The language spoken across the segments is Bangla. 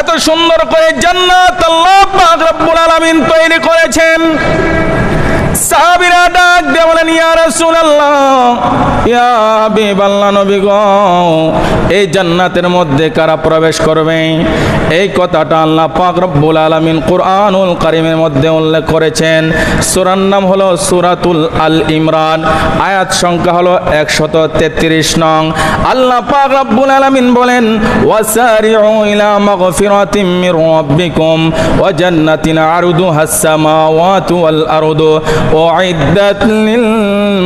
এত সুন্দর করে জান্নাত আল্লাহ পাক রব্বুল আলামিন তৈরি করেছেন। সাহাবীরা ডাক দিয়ে বলেন, ইয়া রাসূলুল্লাহ, ইয়া হাবিবাল্লাহ, নবী গো, এই জান্নাতের মধ্যে কারা প্রবেশ করবে? এই কথাটা আল্লাহ পাক রব্বুল আলামিন কুরআনুল কারীমের মধ্যে উল্লেখ করেছেন। সূরার নাম হলো সূরাতুল আল ইমরান, আয়াত সংখ্যা হলো 133 নং। আল্লাহ পাক রব্বুল আলামিন বলেন, ওয়াসারিউ ইলা মাগফিরাতিম মির রাব্বিকুম ওয়া জান্নাতিন আরদুহাস সামাওয়াতু ওয়াল আরদু উইদ্দাত লিল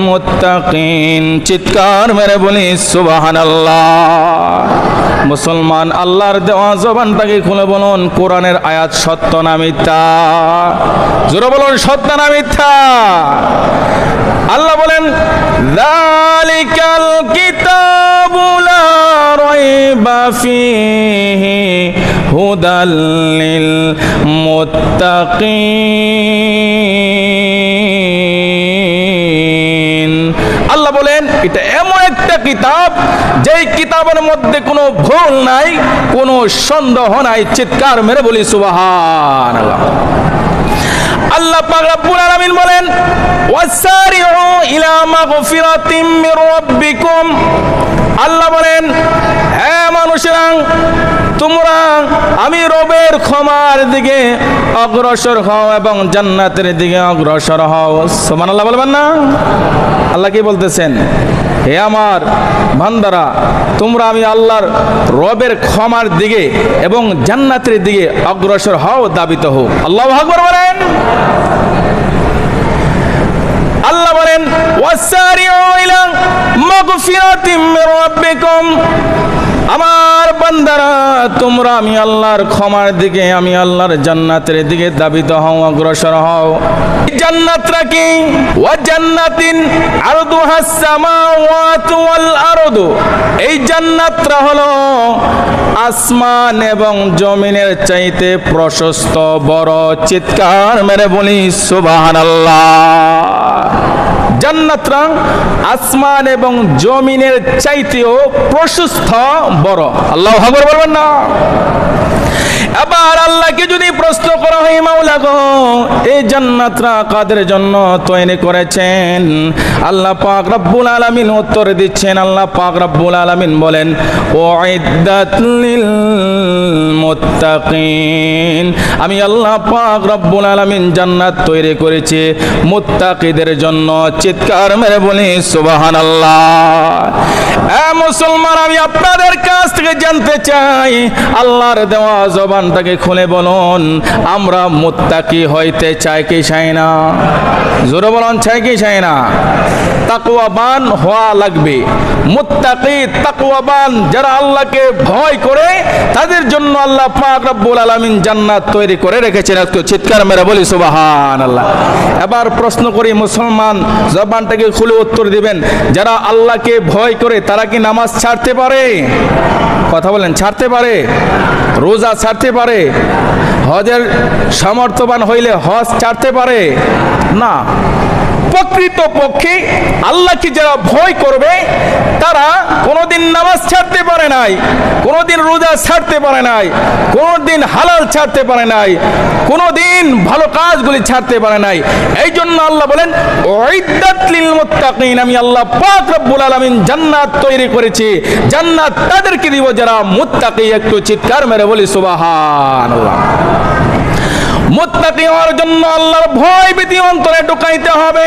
মুত্তাকিন। চিৎকার মেরে বলি সুবহানাল্লাহ। মুসলমান, আল্লাহর দেওয়া জবানটাকে খুলে বলুন, কোরআনের আয়াত সত্য না মিথ্যা? জোরে বলুন, সত্য না মিথ্যা? আল্লাহ বলেন, যালিকাল কিতাবু লা রাইবা ফীহি হুদাল লিল মুত্তাকিন। আল্লাহ বলেন, এটা এমন একটা কিতাব যেই কিতাবের মধ্যে কোনো ভুল নাই, কোনো সন্দেহ নাই। চিৎকার মেরে বলি সুবহানাল্লাহ। আল্লাহ পাক রব্বুল আলামিন বলেন, ওয়াসারিউ ইলা মাগফিরাতিম মির রাব্বিকুম। আল্লাহ বলেন, হে মানুষেরা, তোমরা আমি রবের ক্ষমার দিকে অগ্রসর হও এবং জান্নাতের দিকে অগ্রসর হও। সুবহানাল্লাহ বলবেন না? আল্লাহ কি বলতেছেন? হে আমার বান্দারা, তোমরা আমি আল্লাহর রবের ক্ষমার দিকে এবং জান্নাতের দিকে অগ্রসর হও, দাবিত হও। আল্লাহু আকবার বলেন। আল্লাহ বলেন, ওয়াসারিউ ইলা মাগফিরাতিম মির রাব্বিকুম। আমার বান্দারা, তোমরা আমি আল্লাহর ক্ষমার দিকে, আমি আল্লাহর জান্নাতের দিকে দাবিত হও, অগ্রসর হও। জান্নাতটা কি? ওয়া জান্নাতিন আরদুহাস সামাওয়াতু ওয়াল আরদু। এই জান্নাতটা হলো আসমান এবং জমিনের চাইতে প্রশস্ত, বড়। চিৎকার মেরে বলি সুবহানাল্লাহ। জান্নাতটা আসমান এবং জমিনের চাইতেও প্রশস্ত, বড়। আল্লাহু আকবার বলবেন না? এবার আল্লাহকে যদি প্রশ্ন করা হয়, মাওলা গো, এই জান্নাতটা কাদের জন্য তৈরি করেছেন? আল্লাহ পাক রব্বুল আলামিন উত্তর দিচ্ছেন। আল্লাহ পাক রব্বুল আলামিন বলেন, উইদ্দাত লিল মুত্তাকিন। আমি আল্লাহ পাক রব্বুল আলামিন জান্নাত তৈরি করেছি মুত্তাকিদের জন্য। চিৎকার মেরে বলি সুবহানাল্লাহ। মুসলমান, আমি আপনাদের কাছ থেকে জানতে চাই, আল্লাহর দেওয়া জবানটাকে খুলে বলুন, আমরা মুত্তাকি হইতে চাই কি চাই না? জোরে বলুন, চাই কি চাই না? তাকওয়াবান হওয়া লাগবে। মুত্তাকি, তাকওয়াবান যারা আল্লাহকে ভয় করে, তাদের জন্য আল্লাহ পাক রব্বুল আলামিন জান্নাত তৈরি করে রেখেছেন। একটু চিৎকার মেরে বলি সুবহানাল্লাহ। এবার প্রশ্ন করি, মুসলমান, জবানটাকে খুলে উত্তর দিবেন, যারা আল্লাহকে ভয় করে তারা কি নামাজ ছাড়তে পারে? কথা বলেন, ছাড়তে পারে? রোজা ছাড়তে পারে? হজের সামর্থ্যবান হইলে হজ ছাড়তে পারে না। প্রকৃত পক্ষে আল্লাহকে যারা ভয় করবে তারা কোনোদিন নামাজ ছাড়তে পারে নাই, কোনোদিন রোজা ছাড়তে পারে নাই, কোনোদিন হালাল ছাড়তে পারে নাই, কোনোদিন ভালো কাজগুলি ছাড়তে পারে নাই। এই জন্য আল্লাহ বলেন, উইদ্দাত লিল মুত্তাকিন। আমি আল্লাহ পাক রব্বুল আলামিন জান্নাত তৈরি করেছি, জান্নাত তাদেরকে দিব যারা মুত্তাকি। একটু চিৎকার মেরে বলি সুবহানাল্লাহ। মুত্তাকি হওয়ার জন্য আল্লাহর ভয় ভীতি অন্তরে ঢুকাইতে হবে।